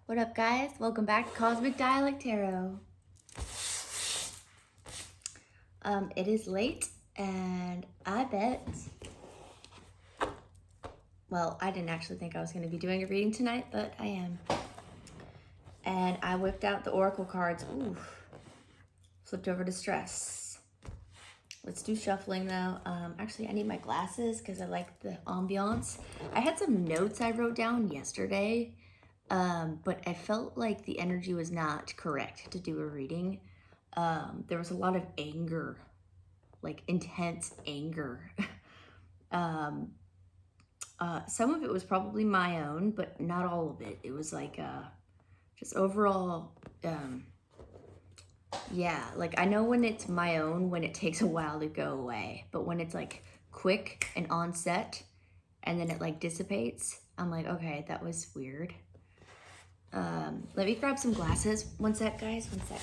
What up, guys? Welcome back to Cosmic Dialect Tarot. It is late, and I bet... Well, I didn't actually think I was going to be doing a reading tonight, but I am. And I whipped out the Oracle cards. Ooh. Flipped over to stress. Let's do shuffling, though. Actually, I need my glasses because I like the ambiance. I had some notes I wrote down yesterday. But I felt like the energy was not correct to do a reading. There was a lot of anger, like intense anger. Some of it was probably my own, but not all of it. It was like, just overall, yeah, like I know when it's my own, when it takes a while to go away, but when it's like quick and onset and then it like dissipates, I'm like, okay, that was weird. Let me grab some glasses. One sec, guys. One sec.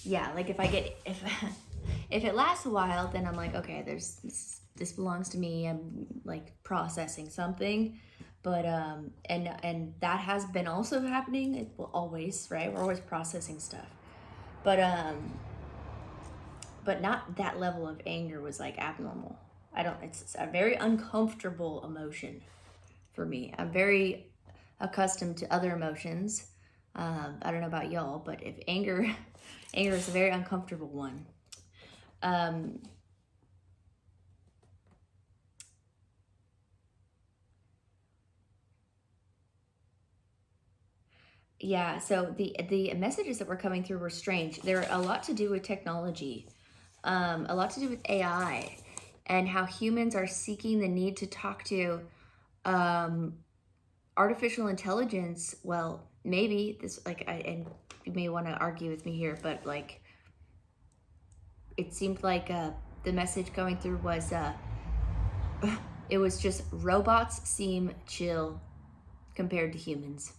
Yeah, like if if it lasts a while, then I'm like, okay, this belongs to me. I'm like processing something, but and that has been also happening. It will always, right? We're always processing stuff, but not that level of anger was like abnormal. It's a very uncomfortable emotion for me. I'm very accustomed to other emotions. I don't know about y'all, but if anger is a very uncomfortable one. Yeah, so the messages that were coming through were strange. They're a lot to do with technology. A lot to do with AI and how humans are seeking the need to talk to artificial intelligence. Well, maybe this, like, and you may want to argue with me here, but like, it seemed like the message going through was, it was just robots seem chill compared to humans.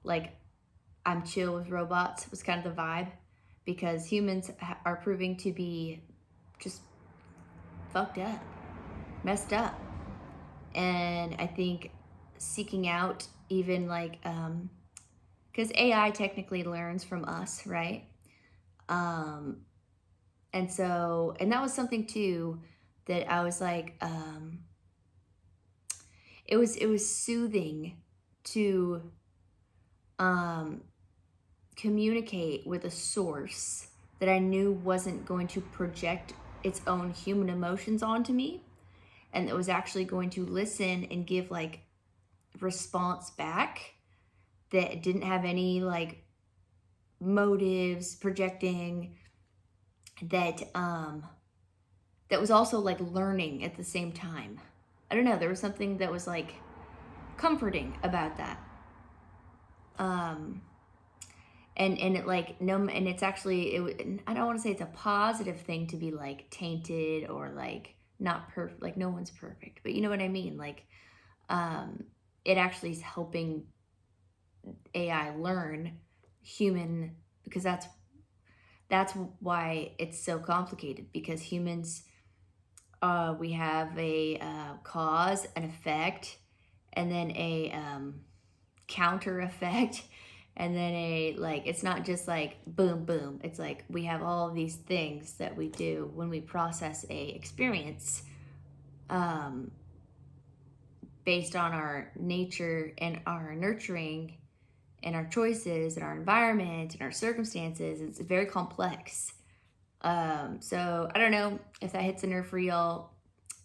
Like, I'm chill with robots was kind of the vibe. Because humans are proving to be just fucked up, messed up. And I think seeking out even like, because AI technically learns from us, right? And that was something too that I was like, it was soothing to communicate with a source that I knew wasn't going to project its own human emotions onto me, and that was actually going to listen and give like response back that didn't have any like motives projecting, that was also like learning at the same time. I don't know, there was something that was like comforting about that. And it like, no, and it's actually, I don't want to say it's a positive thing to be like tainted or like not perfect, like no one's perfect, but you know what I mean? Like, it actually is helping AI learn human, because that's why it's so complicated, because humans, we have a cause, an effect, and then a counter effect. And then it's not just like boom, boom. It's like we have all of these things that we do when we process a experience based on our nature and our nurturing and our choices and our environment and our circumstances. It's very complex. So I don't know if that hits a nerve for y'all.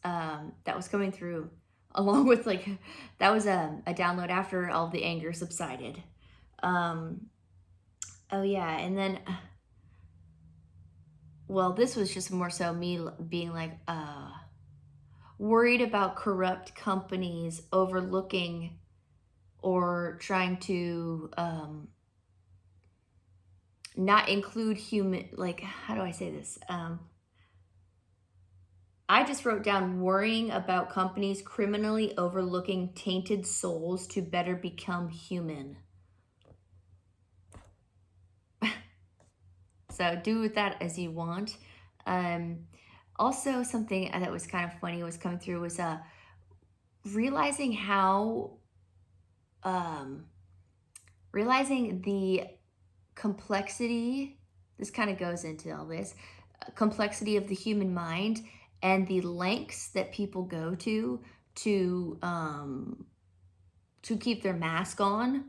That was coming through along with like, that was a download after all the anger subsided. Oh yeah, and then, well, this was just more so me being like, worried about corrupt companies overlooking or trying to, not include human, like, how do I say this? I just wrote down worrying about companies criminally overlooking tainted souls to better become human. So do with that as you want. Also, something that was kind of funny was coming through was realizing how, realizing the complexity, this kind of goes into all this, complexity of the human mind and the lengths that people go to keep their mask on,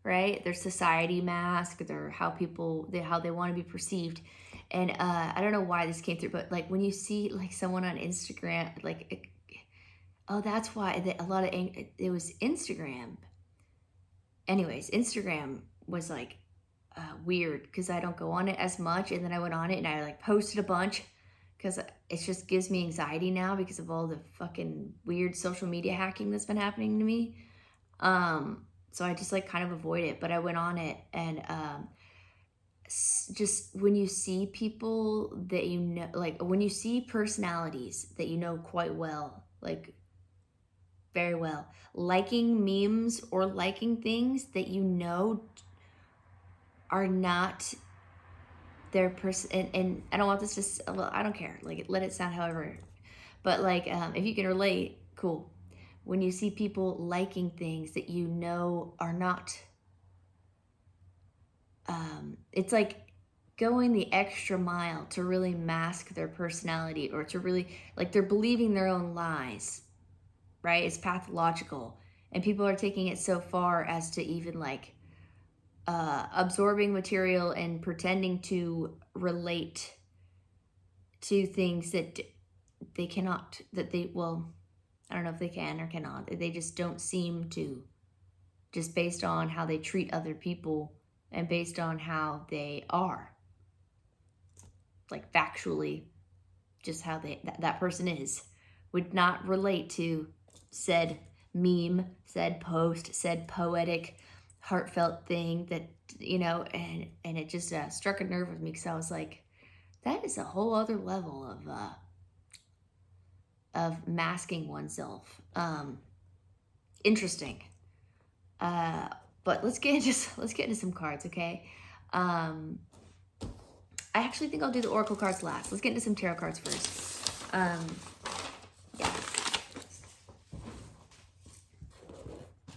right? Their society mask, their how they want to be perceived. And I don't know why this came through, but like when you see like someone on Instagram, like, oh, that's why it was Instagram. Anyways, Instagram was like weird because I don't go on it as much, and then I went on it and I like posted a bunch because it just gives me anxiety now because of all the fucking weird social media hacking that's been happening to me. So I just like kind of avoid it, but I went on it, and just when you see people that you know, like when you see personalities that you know quite well, like very well, liking memes or liking things that you know are not their person, and I don't want this to, well, I don't care, like let it sound however, but like if you can relate, cool. When you see people liking things that you know are not, it's like going the extra mile to really mask their personality, or to really, like they're believing their own lies, right? It's pathological. And people are taking it so far as to even like absorbing material and pretending to relate to things that they cannot, well, I don't know if they can or cannot. They just don't seem to, just based on how they treat other people and based on how they are. Like factually, just how that person is, would not relate to said meme, said post, said poetic, heartfelt thing that, you know, and it just struck a nerve with me because I was like, that is a whole other level of masking oneself. Interesting. But let's get into some cards, okay? I actually think I'll do the oracle cards last. Let's get into some tarot cards first. Yeah.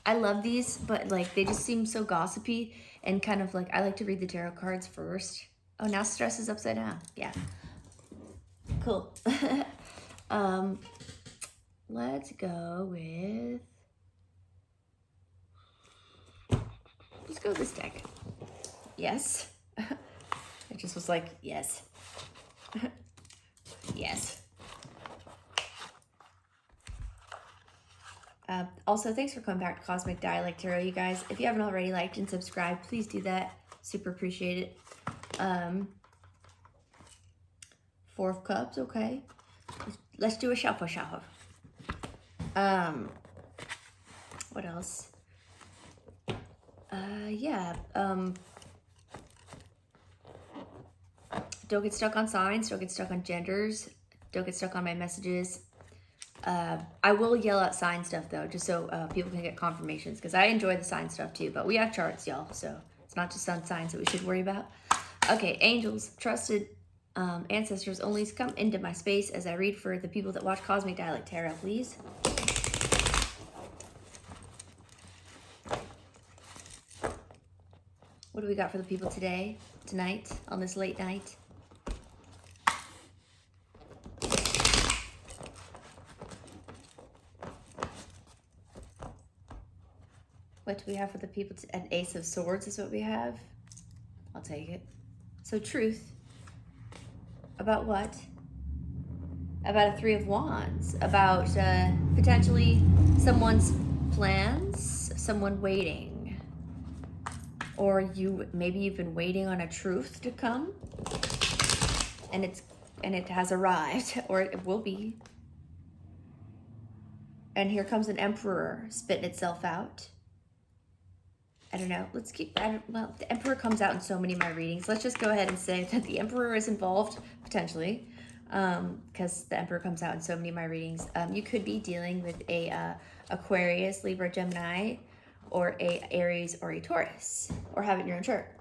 I love these, but like they just seem so gossipy and kind of like, I like to read the tarot cards first. Oh, now stress is upside down. Yeah. Cool. Let's go with, let's go with this deck. Yes. It just was like, yes. Yes. Also, thanks for coming back to Cosmic Dialect Tarot, you guys. If you haven't already liked and subscribed, please do that. Super appreciate it. Four of Cups, okay. Let's do a shuffle. What else? Yeah. Don't get stuck on signs. Don't get stuck on genders. Don't get stuck on my messages. I will yell out sign stuff though, just so people can get confirmations, because I enjoy the sign stuff too. But we have charts, y'all, so it's not just sun signs that we should worry about. Okay, angels, trusted ancestors, only come into my space as I read for the people that watch Cosmic Dialect Tarot, please. What do we got for the people today, tonight, on this late night? What do we have for the people? An Ace of Swords is what we have. I'll take it. So truth. About what? About a Three of Wands. About potentially someone's plans, someone waiting. Or maybe you've been waiting on a truth to come. And it has arrived, or it will be. And here comes an Emperor spitting itself out. I don't know. Let's keep, well, the Emperor comes out in so many of my readings. Let's just go ahead and say that the Emperor is involved, potentially, because the Emperor comes out in so many of my readings. You could be dealing with a Aquarius, Libra, Gemini, or a Aries or a Taurus, or have it in your own chart.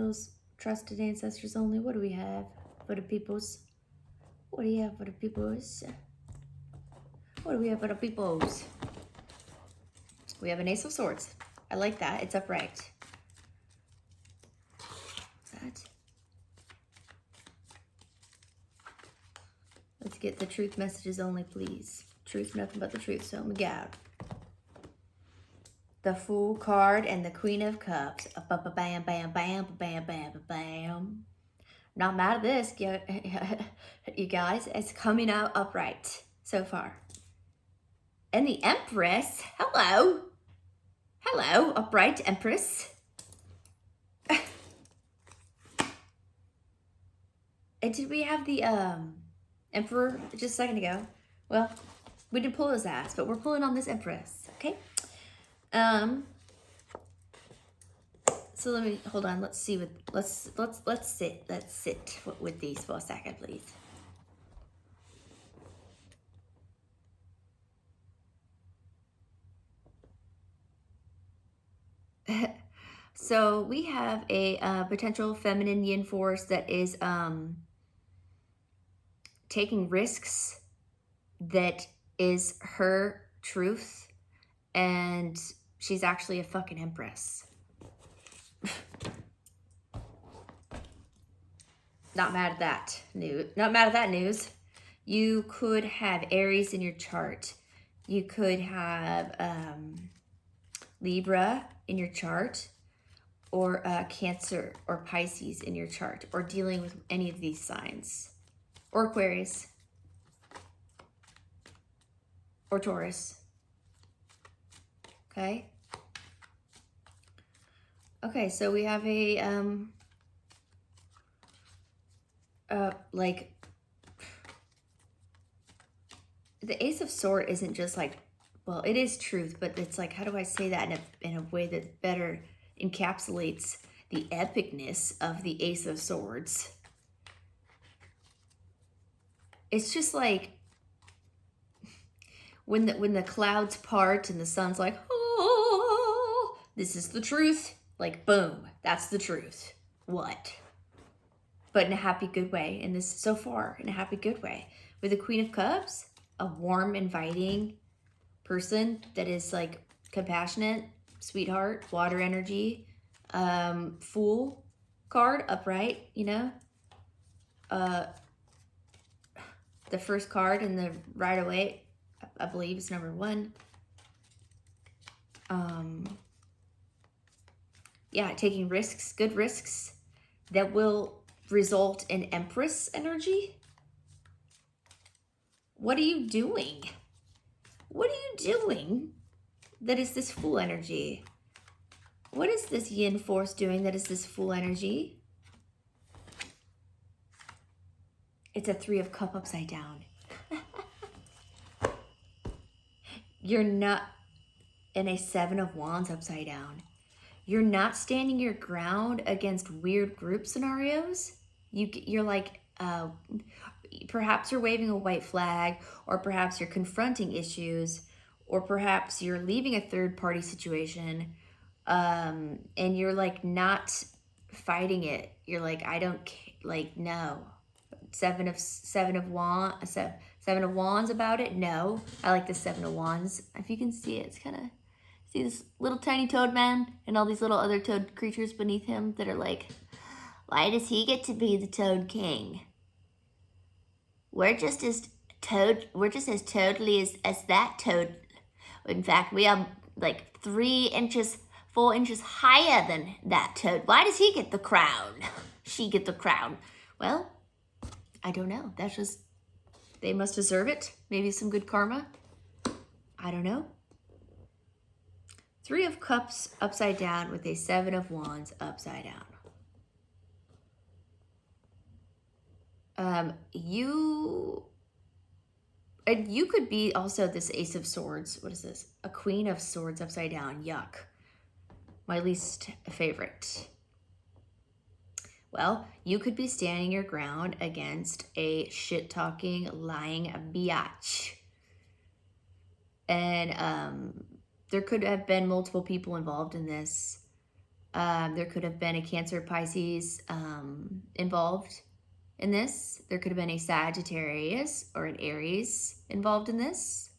angels, trusted ancestors only. What do we have for the peoples? What do you have for the peoples? What do we have for the peoples? We have an Ace of Swords. I like that. It's upright. That. Let's get the truth messages only, please. Truth, nothing but the truth. So, my God. The Fool card and the Queen of Cups. Bam, bam, bam, bam, bam, bam, bam. Not mad at this, you guys. It's coming out upright so far. And the Empress. Hello. Hello, upright Empress. And did we have the Emperor just a second ago? Well, we didn't pull his ass, but we're pulling on this Empress, okay? So let me hold on. Let's see what let's sit with these for a second, please. So we have a potential feminine yin force that is taking risks, that is her truth, and she's actually a fucking empress. Not mad at that news. Not mad at that news. You could have Aries in your chart. You could have Libra in your chart, or Cancer or Pisces in your chart, or dealing with any of these signs, or Aquarius, or Taurus. Okay. Okay, so we have a like, the Ace of Swords isn't just like, well, it is truth, but it's like, how do I say that in a way that better encapsulates the epicness of the Ace of Swords? It's just like when the clouds part and the sun's like, oh, this is the truth. Like, boom, that's the truth. What? But in a happy, good way. And this, so far, in a happy, good way. With the Queen of Cups, a warm, inviting person that is like compassionate, sweetheart, water energy, Fool card, upright, you know. The first card in the right away, I believe, is number 1. Yeah, taking risks, good risks that will result in Empress energy. What are you doing? What are you doing that is this Fool energy? What is this yin force doing that is this Fool energy? It's a 3 of Cups upside down. You're not in a 7 of Wands upside down. You're not standing your ground against weird group scenarios. You're like, perhaps you're waving a white flag, or perhaps you're confronting issues, or perhaps you're leaving a third-party situation, and you're like not fighting it. You're like, I don't like, no. Seven of Wands about it. No, I like the 7 of Wands. If you can see it, it's kind of, see this little tiny toad man and all these little other toad creatures beneath him that are like, why does he get to be the Toad King? We're just as totally as that toad. In fact, we are like 3 inches, 4 inches higher than that toad. Why does he get the crown? She get the crown. Well, I don't know. That's just, they must deserve it. Maybe some good karma. I don't know. 3 of Cups upside down with a 7 of Wands upside down. You could be also this Ace of Swords. What is this? A Queen of Swords upside down. Yuck. My least favorite. Well, you could be standing your ground against a shit-talking, lying biatch. And there could have been multiple people involved in this. There could have been a Cancer, Pisces involved in this. There could have been a Sagittarius or an Aries involved in this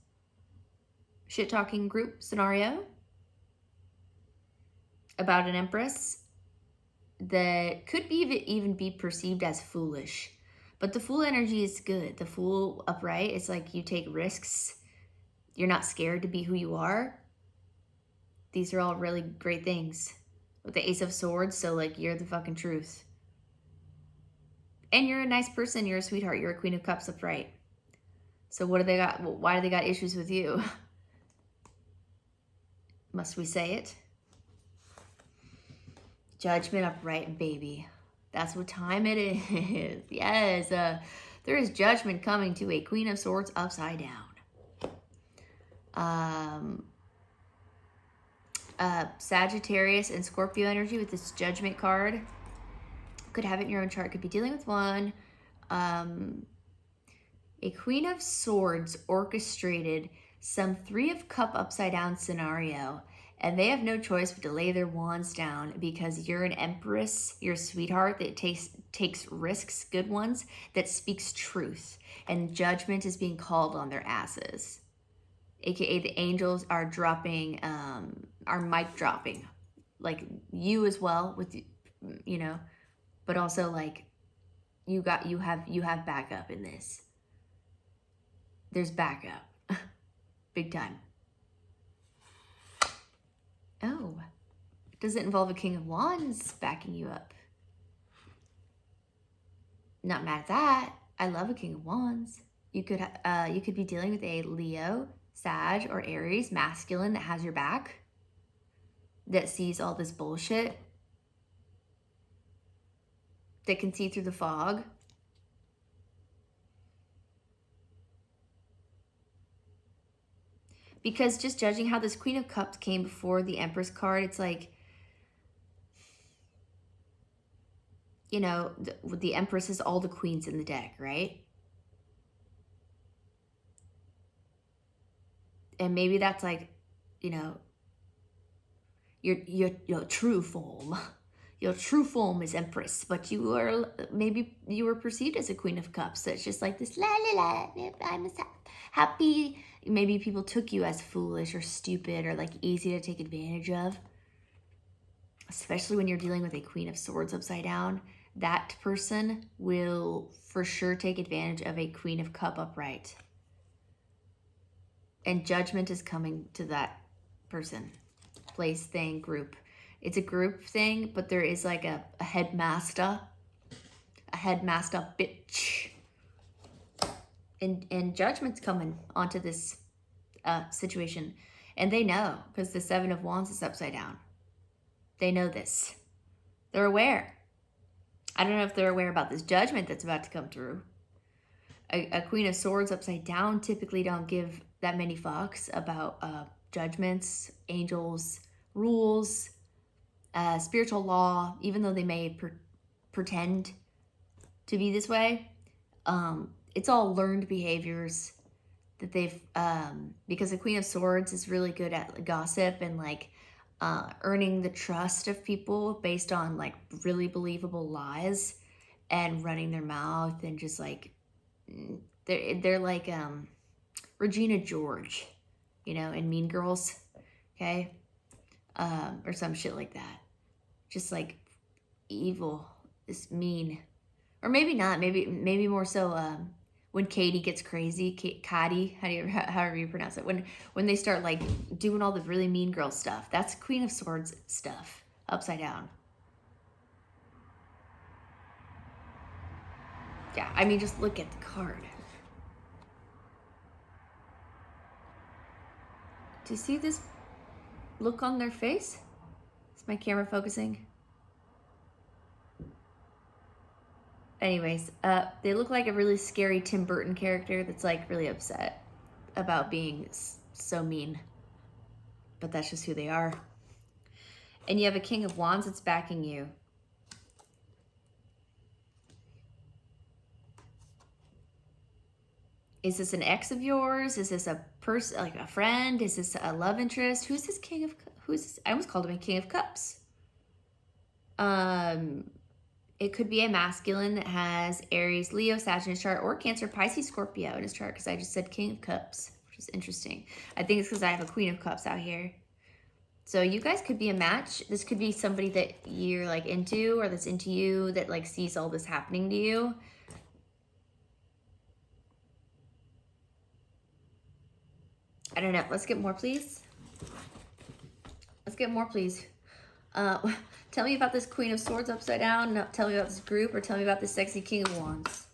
shit-talking group scenario about an Empress that could even be perceived as foolish. But the Fool energy is good. The Fool upright, it's like you take risks. You're not scared to be who you are. These are all really great things. With the Ace of Swords, so like you're the fucking truth. And you're a nice person. You're a sweetheart. You're a Queen of Cups upright. So what do they got? Why do they got issues with you? Must we say it? Judgment upright, baby. That's what time it is. Yes, there is judgment coming to a Queen of Swords upside down. Sagittarius and Scorpio energy with this Judgment card. Could have it in your own chart. Could be dealing with one. A Queen of Swords orchestrated some Three of Cup upside down scenario, and they have no choice but to lay their wands down because you're an Empress, you're a sweetheart that takes risks, good ones, that speaks truth, and judgment is being called on their asses. AKA the angels are dropping, are mic dropping, like you as well with, you know, but also like you have backup in this. There's backup, big time. Oh, does it involve a King of Wands backing you up? Not mad at that. I love a King of Wands. You could be dealing with a Leo, Sag, or Aries, masculine that has your back, that sees all this bullshit, that can see through the fog. Because just judging how this Queen of Cups came before the Empress card, it's like, you know, the Empress is all the queens in the deck, right? And maybe that's like, you know, your true form. Your true form is Empress, but maybe you were perceived as a Queen of Cups. So it's just like this, la la la, I'm happy. Maybe people took you as foolish or stupid or like easy to take advantage of. Especially when you're dealing with a Queen of Swords upside down. That person will for sure take advantage of a Queen of Cup upright. And judgment is coming to that person, place, thing, group. It's a group thing, but there is like a headmaster bitch. And judgment's coming onto this situation. And they know, because the Seven of Wands is upside down. They know this. They're aware. I don't know if they're aware about this judgment that's about to come through. A Queen of Swords upside down typically don't give that many fucks about judgments, angels, rules, spiritual law, even though they may pretend to be this way. It's all learned behaviors that they've, because the Queen of Swords is really good at gossip and like earning the trust of people based on like really believable lies and running their mouth and just like, they're like Regina George, you know, in Mean Girls, okay? Or some shit like that. Just like evil, is mean. Or maybe not, maybe more so when Katie gets crazy, Katie, however you pronounce it, when they start like doing all the really mean girl stuff. That's Queen of Swords stuff, upside down. Yeah, I mean, just look at the card. Do you see this look on their face? Is my camera focusing? Anyways, they look like a really scary Tim Burton character that's like really upset about being so mean. But that's just who they are. And you have a King of Wands that's backing you. Is this an ex of yours? Is this a person, like a friend? Is this a love interest? Who's this King of, who's this? I almost called him a King of Cups. It could be a masculine that has Aries, Leo, Sag in his chart, or Cancer, Pisces, Scorpio in his chart, because I just said King of Cups, which is interesting. I think it's because I have a Queen of Cups out here. So you guys could be a match. This could be somebody that you're like into, or that's into you, that like sees all this happening to you. I don't know. Let's get more, please. Let's get more, please. Tell me about this Queen of Swords upside down. No, tell me about this group, or tell me about this sexy King of Wands.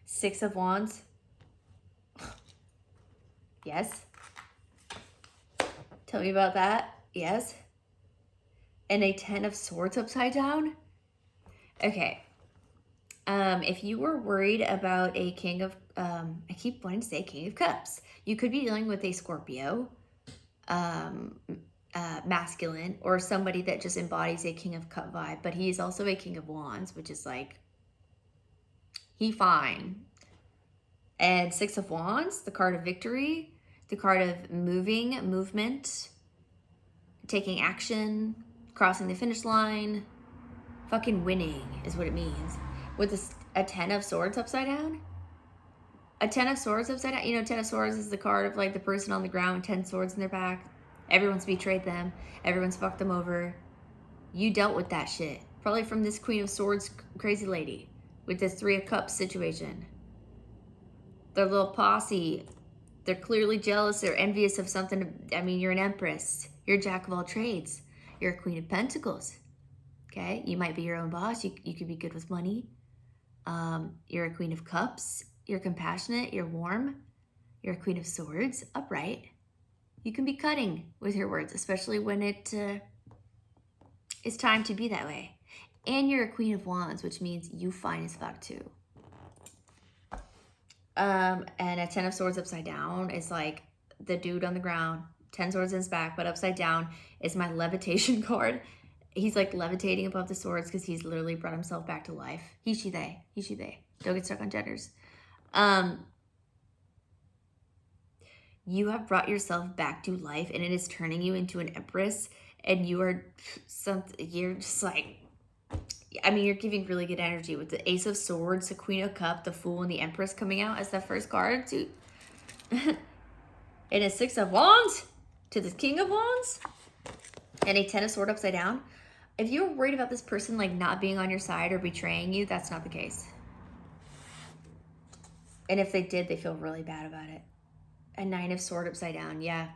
Six of Wands. Yes. Tell me about that. Yes. And a Ten of Swords upside down. Okay. If you were worried about a King of, I keep wanting to say King of Cups, you could be dealing with a Scorpio, masculine, or somebody that just embodies a King of Cup vibe, but he is also a King of Wands, which is like, he fine. And Six of Wands, the card of victory, the card of movement, taking action, crossing the finish line, fucking winning is what it means. With a Ten of Swords upside down? A Ten of Swords upside down? You know, Ten of Swords is the card of like the person on the ground with 10 swords in their back. Everyone's betrayed them. Everyone's fucked them over. You dealt with that shit. Probably from this Queen of Swords crazy lady with this Three of Cups situation. Their little posse. They're clearly jealous. They're envious of something. I mean, you're an Empress. You're a Jack of all trades. You're a Queen of Pentacles. Okay? You might be your own boss. You could be good with money. You're a Queen of Cups. You're compassionate. You're warm. You're a Queen of Swords. Upright. You can be cutting with your words, especially when it is time to be that way. And you're a Queen of Wands, which means you fine as fuck too. And a Ten of Swords upside down is like the dude on the ground. 10 swords in his back, but upside down is my levitation card. He's like levitating above the swords because he's literally brought himself back to life. He, she, they. He, she, they. Don't get stuck on genders. You have brought yourself back to life, and it is turning you into an Empress, and you are something, you're just like, I mean, you're giving really good energy with the Ace of Swords, the Queen of Cups, the Fool, and the Empress coming out as the first card to and a Six of Wands to the King of Wands and a Ten of Swords upside down. If you're worried about this person like not being on your side or betraying you, that's not the case. And if they did, they feel really bad about it. A Nine of Swords upside down, yeah.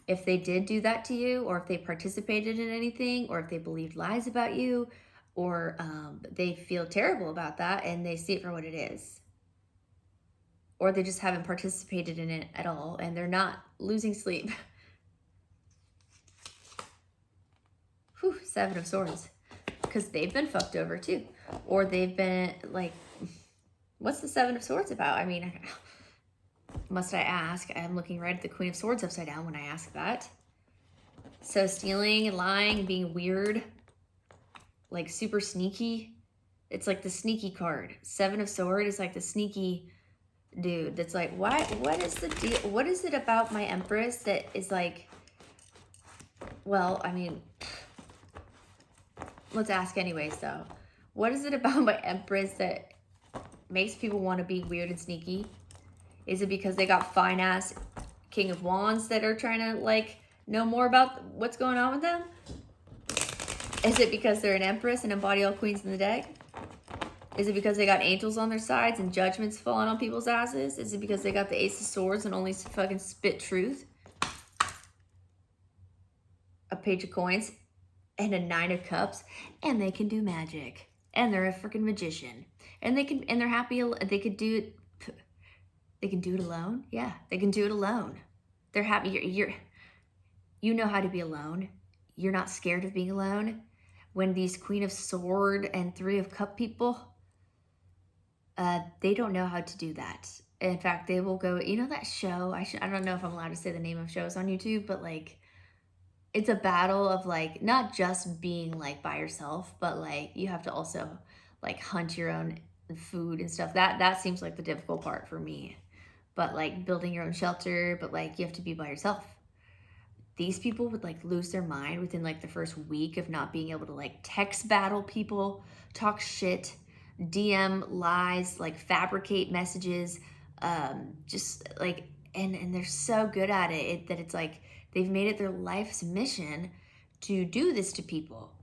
If they did do that to you, or if they participated in anything, or if they believed lies about you, or they feel terrible about that and they see it for what it is. Or they just haven't participated in it at all and they're not losing sleep. Whew, Seven of Swords. Because they've been fucked over too. Or they've been like, what's the Seven of Swords about? I mean, must I ask? I'm looking right at the Queen of Swords upside down when I ask that. So stealing and lying and being weird. Like super sneaky. It's like the sneaky card. Seven of Swords is like the sneaky dude that's like, what is the deal? What is it about my Empress that is like, well, I mean, let's ask anyways though. What is it about my Empress that makes people want to be weird and sneaky? Is it because they got fine ass King of Wands that are trying to like know more about what's going on with them? Is it because they're an Empress and embody all queens in the deck? Is it because they got angels on their sides and judgments falling on people's asses? Is it because they got the Ace of Swords and only fucking spit truth? A Page of Coins and a Nine of Cups, and they can do magic, and they're a freaking magician, and they're happy. They could do it. They can do it alone. Yeah, they can do it alone. They're happy. You know how to be alone. You're not scared of being alone. When these Queen of Sword and Three of Cup people, they don't know how to do that. In fact, they will go, you know that show? I don't know if I'm allowed to say the name of shows on YouTube, but like, it's a battle of like, not just being like by yourself, but like you have to also like hunt your own food and stuff. That seems like the difficult part for me. But like building your own shelter, but like you have to be by yourself. These people would like lose their mind within like the first week of not being able to like text battle people, talk shit, DM lies, like fabricate messages, just like, and they're so good at it that it's like they've made it their life's mission to do this to people.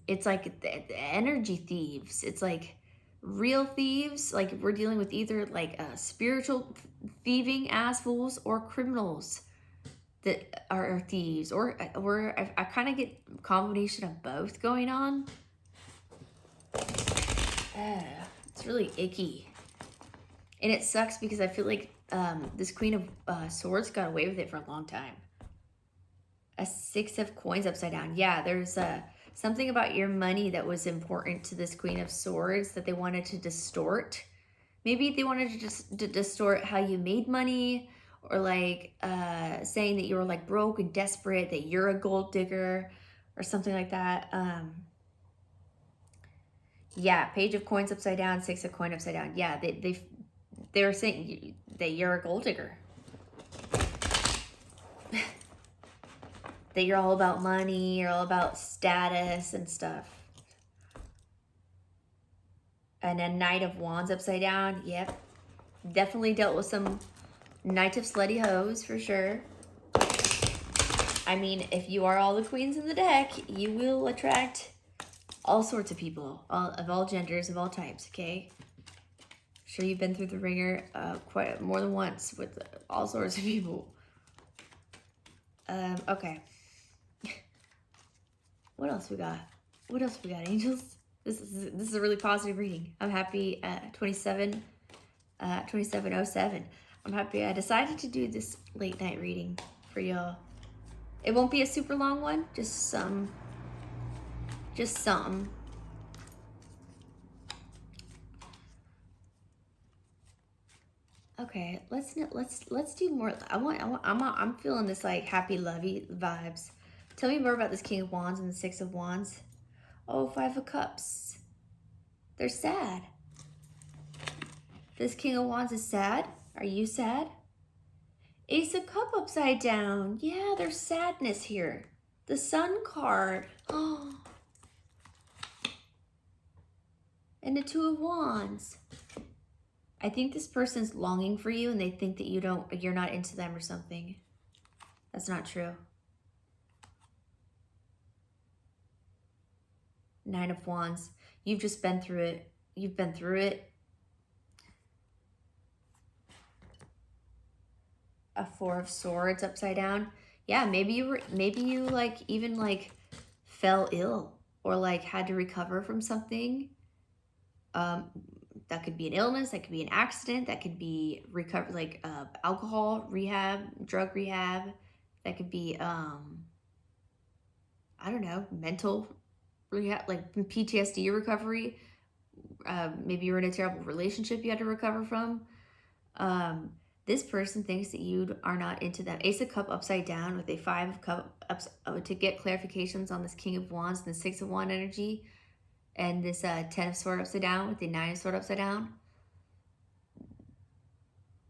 It's like the energy thieves. It's like real thieves. Like we're dealing with either like spiritual thieving assholes or criminals that are thieves, or I kind of get a combination of both going on. It's really icky, and it sucks because I feel like this Queen of Swords got away with it for a long time. A 6 of Coins upside down. Yeah, there's something about your money that was important to this Queen of Swords that they wanted to distort. Maybe they wanted to just distort how you made money, or like saying that you were like broke and desperate, that you're a gold digger or something like that. Yeah, Page of Coins upside down, 6 of Coins upside down. Yeah, they were saying that you're a gold digger. That you're all about money, you're all about status and stuff. And then Knight of Wands upside down. Yep. Definitely dealt with some Knight of Slutty Hoes for sure. I mean, if you are all the queens in the deck, you will attract all sorts of people, of all genders, of all types, okay? I'm sure you've been through the ringer quite more than once with all sorts of people. Okay. What else we got? What else we got, angels? This is a really positive reading. I'm happy. 2707. I'm happy I decided to do this late night reading for y'all. It won't be a super long one, just some. Okay, let's do more. I'm feeling this like happy lovey vibes. Tell me more about this King of Wands and the 6 of Wands. Oh, 5 of Cups. They're sad. This King of Wands is sad. Are you sad? Ace of Cup upside down. Yeah, there's sadness here. The Sun card. Oh. And the 2 of Wands. I think this person's longing for you and they think that you're not into them or something. That's not true. 9 of Wands. You've just been through it. You've been through it. A 4 of Swords upside down. Yeah, maybe you like even like fell ill or like had to recover from something. That could be an illness, that could be an accident, that could be alcohol rehab, drug rehab, that could be I don't know, mental rehab, like PTSD recovery. Maybe you're in a terrible relationship you had to recover from. This person thinks that you are not into them. Ace of Cup upside down with a 5 of Cups to get clarifications on this King of Wands and the 6 of Wands energy. And this 10 of Swords upside down with the 9 of Swords upside down.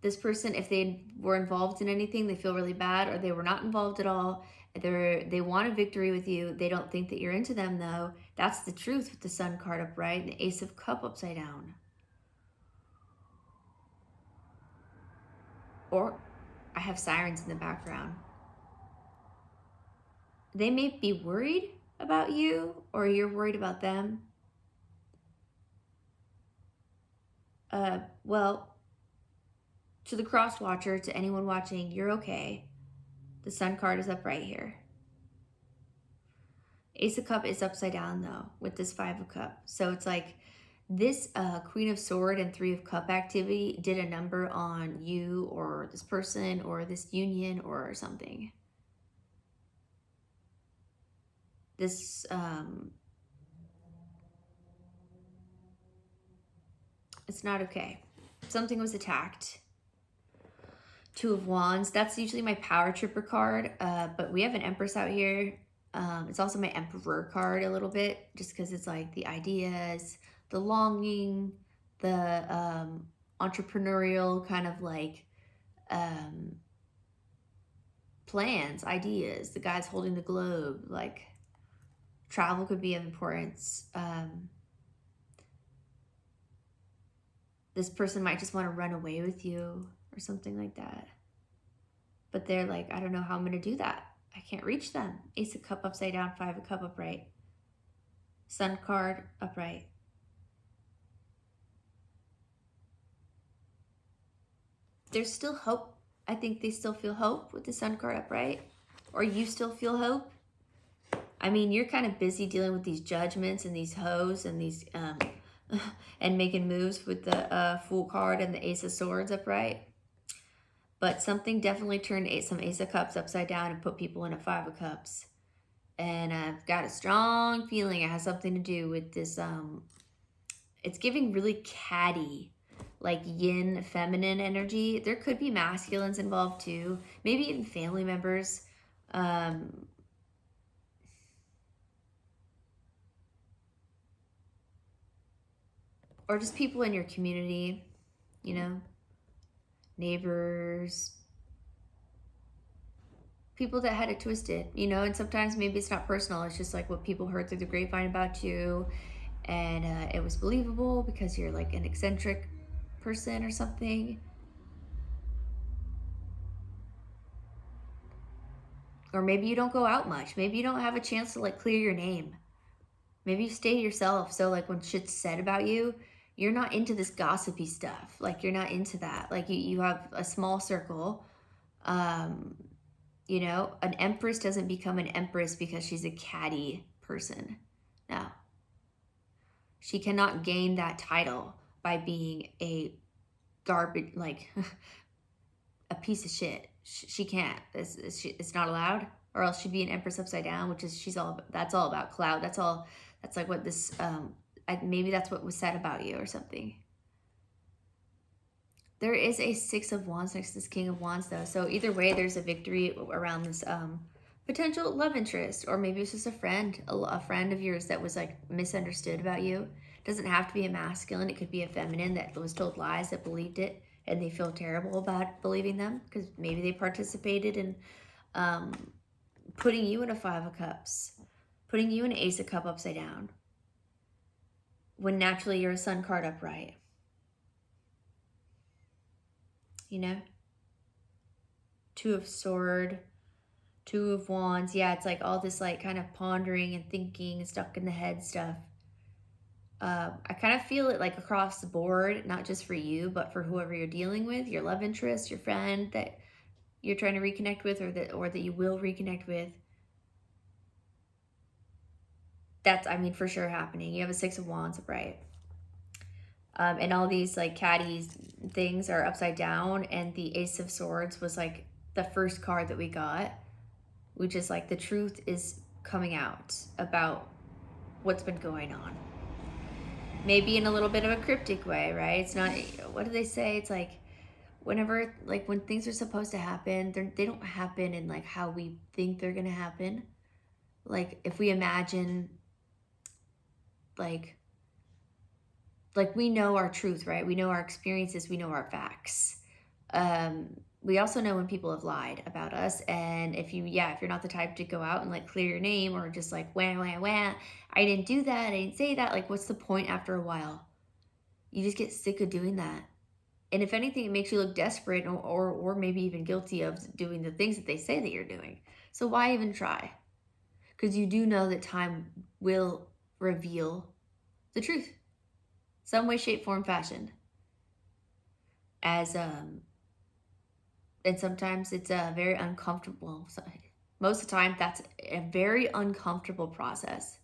This person, if they were involved in anything, they feel really bad, or they were not involved at all. They want a victory with you. They don't think that you're into them, though. That's the truth with the Sun card upright and the Ace of Cup upside down. Or I have sirens in the background. They may be worried about you, or you're worried about them. Well, to the cross watcher, to anyone watching, you're okay. The Sun card is up right here. Ace of Cup is upside down though with this 5 of Cup. So it's like this Queen of Sword and 3 of Cup activity did a number on you or this person or this union or something. This it's not okay. Something was attacked. 2 of Wands. That's usually my power tripper card, but we have an Empress out here. It's also my Emperor card a little bit, just because it's like the ideas, the longing, the entrepreneurial kind of like plans, ideas. The guy's holding the globe. Like, travel could be of importance. This person might just want to run away with you or something like that. But they're like, I don't know how I'm going to do that. I can't reach them. Ace of Cup upside down, Five of Cup upright. Sun card upright. There's still hope. I think they still feel hope with the Sun card upright. Or you still feel hope. I mean, you're kind of busy dealing with these judgments and these hoes and these and making moves with the Fool card and the Ace of Swords upright. But something definitely turned some Ace of Cups upside down and put people in a Five of Cups. And I've got a strong feeling it has something to do with this. It's giving really catty, like yin, feminine energy. There could be masculines involved too. Maybe even family members. Or just people in your community, you know, neighbors, people that had it twisted, you know, and sometimes maybe it's not personal. It's just like what people heard through the grapevine about you. And it was believable because you're like an eccentric person or something. Or maybe you don't go out much. Maybe you don't have a chance to like clear your name. Maybe you stay to yourself. So like when shit's said about you, you're not into this gossipy stuff. Like you're not into that. Like you have a small circle. You know, an empress doesn't become an empress because she's a catty person. No. She cannot gain that title by being a garbage, like a piece of shit. She can't. It's not allowed. Or else she'd be an empress upside down, which is that's all about cloud. That's like what this maybe that's what was said about you or something. There is a Six of Wands next to this King of Wands though. So either way, there's a victory around this potential love interest, or maybe it's just a friend of yours that was like misunderstood about you. It doesn't have to be a masculine. It could be a feminine that was told lies, that believed it, and they feel terrible about believing them because maybe they participated in putting you in a Five of Cups, putting you in an Ace of Cup upside down, when naturally you're a Sun card upright. You know? Two of Sword, Two of Wands. Yeah, it's like all this like kind of pondering and thinking and stuck in the head stuff. I kind of feel it like across the board, not just for you, but for whoever you're dealing with, your love interest, your friend that you're trying to reconnect with, or that you will reconnect with. That's, I mean, for sure happening. You have a Six of Wands upright. And all these like catty things are upside down, and the Ace of Swords was like the first card that we got, which is like the truth is coming out about what's been going on. Maybe in a little bit of a cryptic way, right? It's not, what do they say? It's like whenever, like when things are supposed to happen, they don't happen in like how we think they're gonna happen. Like if we imagine like we know our truth, right? We know our experiences, we know our facts. We also know when people have lied about us. And if you're not the type to go out and like clear your name, or just like, wah, I didn't do that, I didn't say that. Like, what's the point after a while? You just get sick of doing that. And if anything, it makes you look desperate or maybe even guilty of doing the things that they say that you're doing. So why even try? Because you do know that time will reveal the truth. Some way, shape, form, fashion. And sometimes it's a very uncomfortable. Most of the time, that's a very uncomfortable process.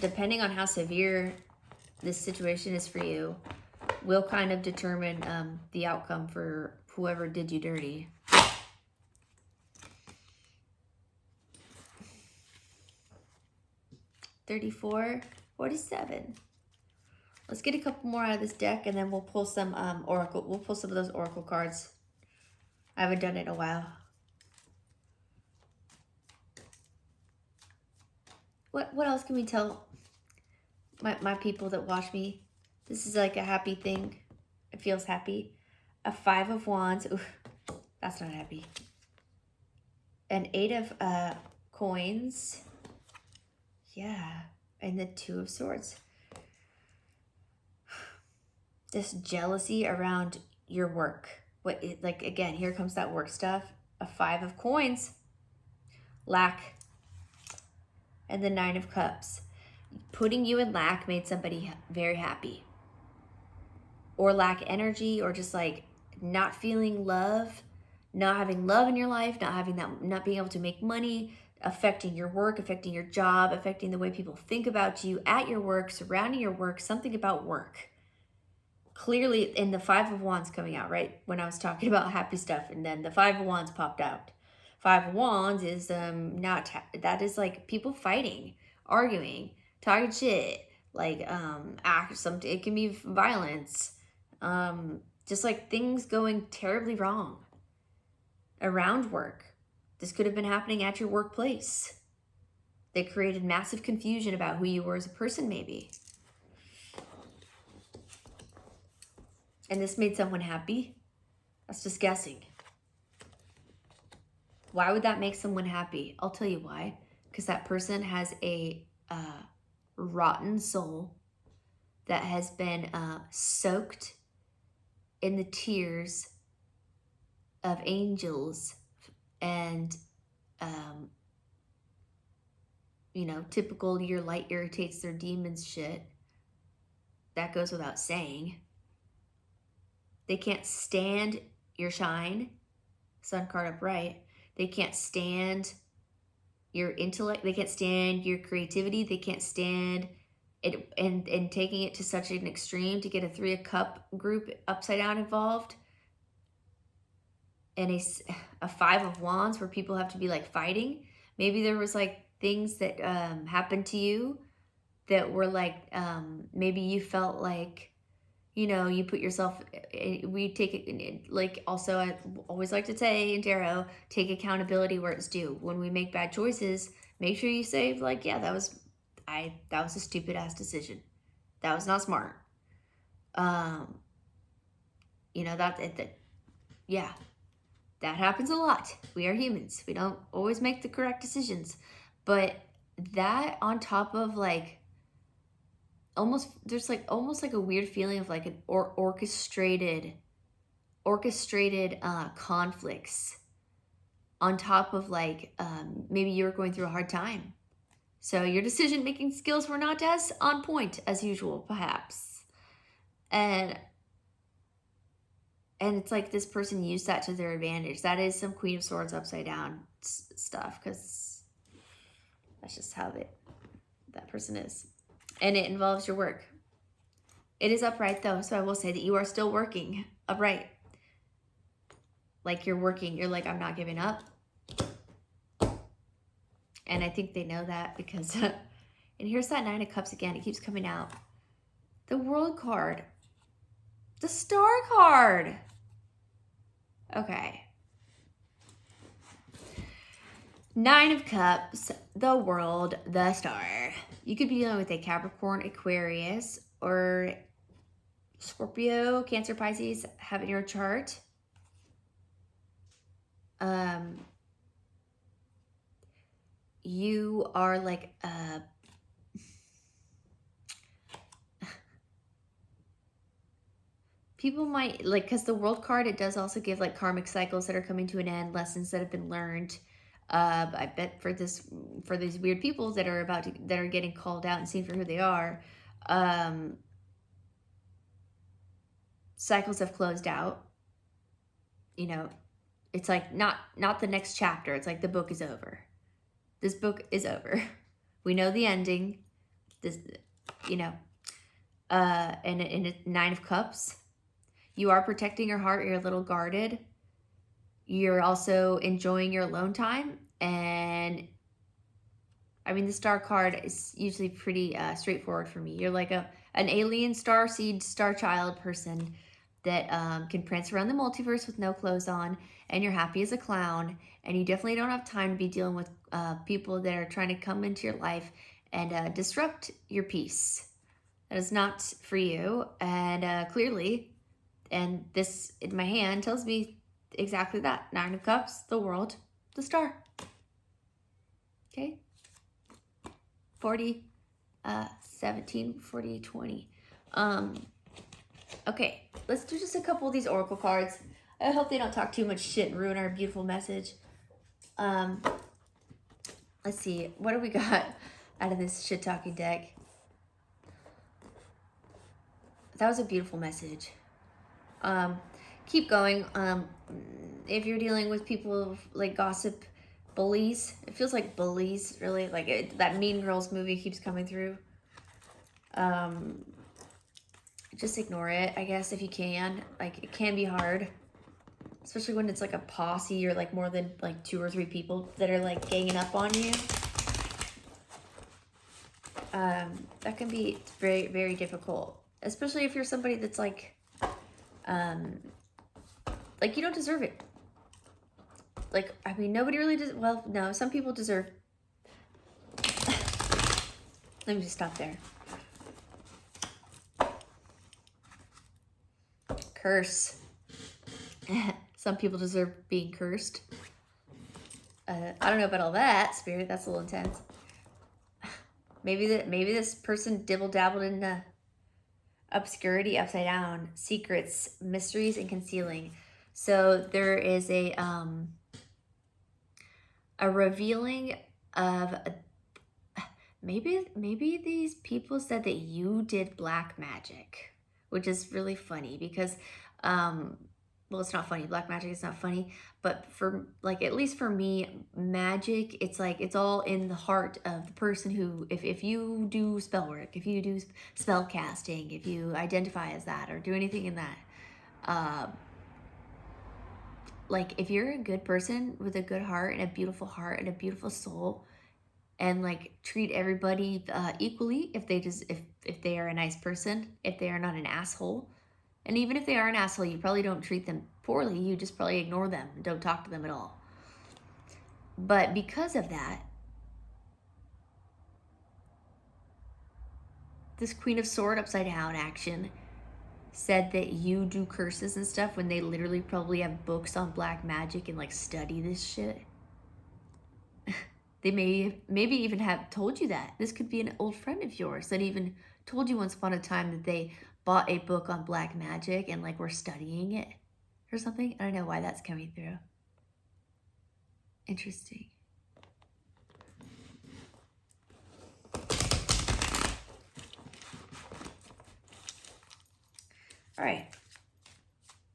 Depending on how severe this situation is for you, will kind of determine the outcome for whoever did you dirty. $34, $47. Let's get a couple more out of this deck, and then we'll pull some oracle. We'll pull some of those oracle cards. I haven't done it in a while. What else can we tell my people that watch me, this is like a happy thing. It feels happy. A 5 of Wands. Ooh, that's not happy. An 8 of coins. Yeah. And the 2 of Swords. This jealousy around your work. Like, again, here comes that work stuff. A 5 of coins. Lack. And the 9 of cups. Putting you in lack made somebody very happy. Or lack energy, or just like not feeling love, not having love in your life, not being able to make money, affecting your work, affecting your job, affecting the way people think about you at your work, surrounding your work, something about work. Clearly, in the 5 of Wands coming out, right? When I was talking about happy stuff, and then the 5 of Wands popped out. 5 of Wands is that is like people fighting, arguing, talking shit, like it can be violence, just like things going terribly wrong around work. This could have been happening at your workplace. They created massive confusion about who you were as a person, maybe. And this made someone happy. That's just guessing. Why would that make someone happy? I'll tell you why. Because that person has a rotten soul that has been soaked in the tears of angels and, you know, typical your light irritates their demons shit. That goes without saying. They can't stand your shine. Sun card upright. They can't stand your intellect. They can't stand your creativity. They can't stand it, and taking it to such an extreme to get a 3 of cup group upside down involved. And a 5 of Wands where people have to be like fighting. Maybe there was like things that happened to you that were like, maybe you felt like, you know, you put yourself, we take it, like, also I always like to say in tarot, take accountability where it's due. When we make bad choices, make sure you say like, yeah, that was a stupid ass decision. That was not smart. You know, yeah, that happens a lot. We are humans. We don't always make the correct decisions, but that on top of like, there's like almost like a weird feeling of like an orchestrated conflicts on top of like, maybe you were going through a hard time. So your decision-making skills were not as on point as usual, perhaps. And it's like this person used that to their advantage. That is some Queen of Swords upside down stuff, because that's just how that person is. And it involves your work. It is upright though, so I will say that you are still working upright. Like you're working, you're like, I'm not giving up. And I think they know that because, and here's that 9 of Cups again. It keeps coming out. The World card. The Star card. Okay. 9 of Cups, the World, the Star. You could be dealing with a Capricorn, Aquarius, or Scorpio, Cancer, Pisces have in your chart. You are like people might like, because the World card, it does also give like karmic cycles that are coming to an end, lessons that have been learned. I bet for these weird people that are getting called out and seen for who they are, cycles have closed out. You know, it's like not the next chapter. It's like the book is over. This book is over. We know the ending. This, you know, and it's 9 of Cups. You are protecting your heart. You're a little guarded. You're also enjoying your alone time. And I mean, the Star card is usually pretty straightforward for me. You're like an alien star seed, star child person that can prance around the multiverse with no clothes on, and you're happy as a clown, and you definitely don't have time to be dealing with people that are trying to come into your life and disrupt your peace. That is not for you. And clearly, and this in my hand tells me exactly that. 9 of Cups, the World, the Star. Okay. 40, 17, 40, 20. Okay, let's do just a couple of these oracle cards. I hope they don't talk too much shit and ruin our beautiful message. Let's see, what do we got out of this shit talking deck? That was a beautiful message. Keep going. If you're dealing with people like gossip, bullies, it feels like bullies, really, like that Mean Girls movie keeps coming through. Just ignore it, I guess, if you can. Like, it can be hard, especially when it's like a posse or like more than like 2 or 3 people that are like ganging up on you. That can be very, very difficult, especially if you're somebody that's like you don't deserve it. Like, I mean, nobody really does. Well, no, some people deserve. Let me just stop there. Curse. Some people deserve being cursed. I don't know about all that, Spirit. That's a little intense. Maybe this person dibble-dabbled in obscurity, upside down, secrets, mysteries, and concealing. So there is a revealing of maybe these people said that you did black magic, which is really funny because well, it's not funny. Black magic is not funny, but for like, at least for me, magic, it's like, it's all in the heart of the person who, if you do spell work, if you do spell casting, if you identify as that or do anything in that, like, if you're a good person with a good heart and a beautiful soul, and like treat everybody equally, if they are a nice person, if they are not an asshole. And even if they are an asshole, you probably don't treat them poorly. You just probably ignore them and don't talk to them at all. But because of that, this Queen of Swords upside down action said that you do curses and stuff when they literally probably have books on black magic and like study this shit. They maybe even have told you that. This could be an old friend of yours that even told you once upon a time that they bought a book on black magic and like were studying it or something. I don't know why that's coming through. Interesting. All right.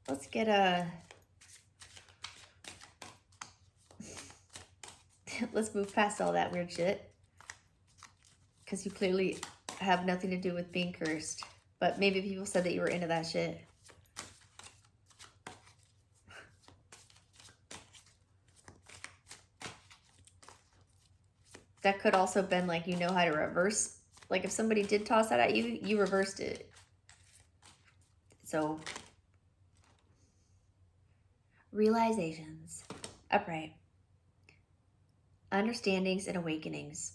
Let's get let's move past all that weird shit, because you clearly have nothing to do with being cursed. But maybe people said that you were into that shit. That could also have been like, you know how to reverse. Like if somebody did toss that at you, you reversed it. So, realizations, upright, understandings and awakenings.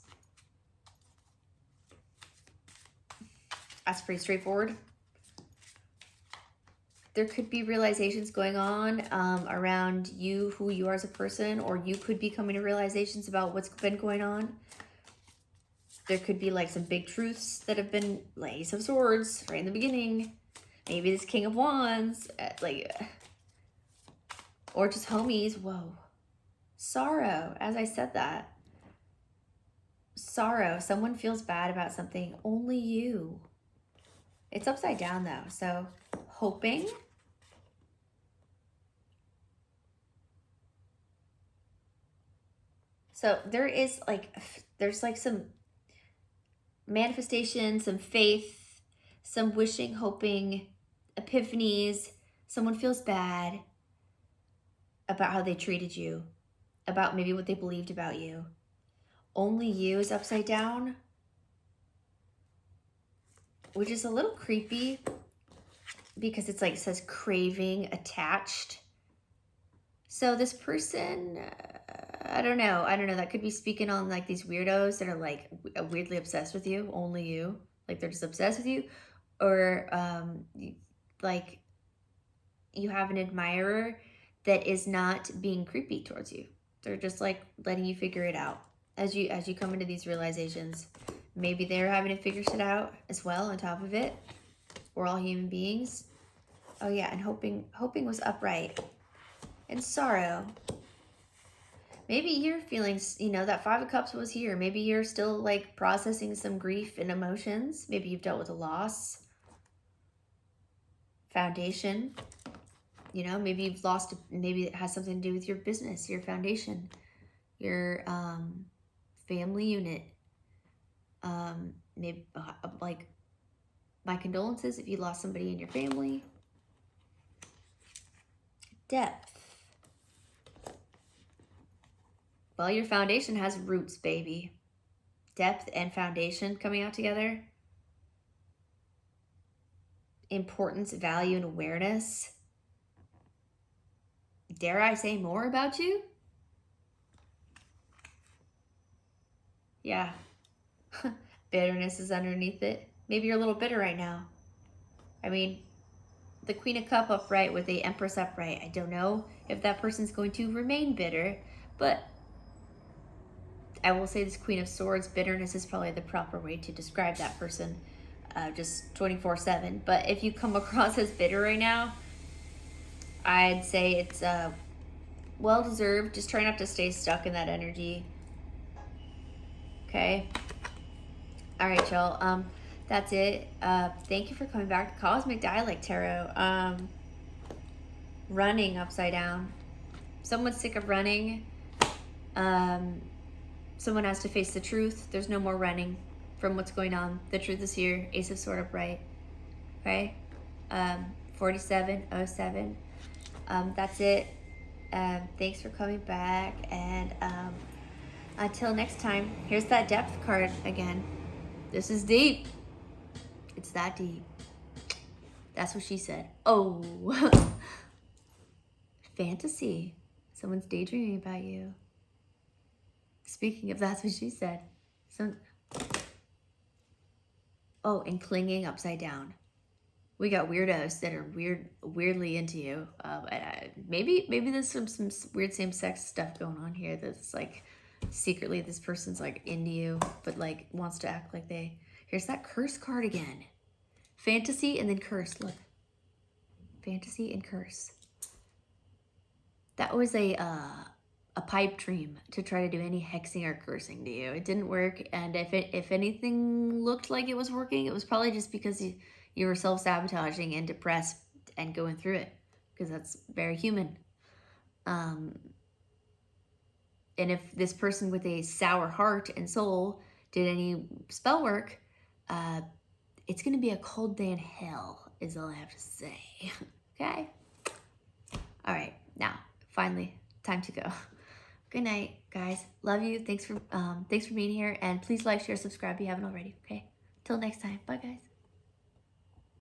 That's pretty straightforward. There could be realizations going on around you, who you are as a person, or you could be coming to realizations about what's been going on. There could be like some big truths that have been like Ace of Swords right in the beginning. Maybe this King of Wands, or just homies. Whoa. Sorrow, as I said that. Sorrow, someone feels bad about something, only you. It's upside down though, so hoping. So there's like some manifestation, some faith, some wishing, hoping, epiphanies. Someone feels bad about how they treated you, about maybe what they believed about you. Only you is upside down, which is a little creepy because it's like, it says craving attached. So this person, I don't know. That could be speaking on like these weirdos that are like weirdly obsessed with you, only you. like they're just obsessed with you, or like you have an admirer that is not being creepy towards you. They're just like letting you figure it out as you come into these realizations. Maybe they're having to figure shit out as well on top of it. We're all human beings. Oh yeah, and hoping was upright. And sorrow. Maybe you're feeling, you know, that 5 of Cups was here. Maybe you're still like processing some grief and emotions. Maybe you've dealt with a loss. Foundation. You know, maybe you've lost, maybe it has something to do with your business, your foundation, your family unit. Maybe like, my condolences if you lost somebody in your family. Depth. Well, your foundation has roots, baby. Depth and foundation coming out together. Importance, value, and awareness. Dare I say more about you? Yeah. Bitterness is underneath it. Maybe you're a little bitter right now. I mean, the Queen of Cups upright with the Empress upright. I don't know if that person's going to remain bitter, but I will say this Queen of Swords, bitterness is probably the proper way to describe that person, just 24/7. But if you come across as bitter right now, I'd say it's well-deserved. Just try not to stay stuck in that energy. Okay? All right, y'all. That's it. Thank you for coming back to Cosmic Dialect Tarot. Running upside down. Someone's sick of running. Someone has to face the truth. There's no more running from what's going on. The truth is here. Ace of Swords upright. Okay? 4707. That's it. Thanks for coming back. And until next time, here's that depth card again. This is deep. It's that deep. That's what she said. Oh. Fantasy. Someone's daydreaming about you. Speaking of, that's what she said. Oh, and clinging upside down. We got weirdos that are weirdly into you. Maybe there's some weird same-sex stuff going on here that's like secretly this person's like into you, but like wants to act like they. Here's that curse card again. Fantasy and then curse. Look. Fantasy and curse. That was a pipe dream to try to do any hexing or cursing to you. It didn't work, and if anything looked like it was working, it was probably just because you were self-sabotaging and depressed and going through it, because that's very human. And if this person with a sour heart and soul did any spell work, it's going to be a cold day in hell, is all I have to say. Okay? All right. Now, finally, time to go. Good night, guys. Love you. Thanks for being here. And please like, share, subscribe if you haven't already. Okay? Till next time. Bye, guys.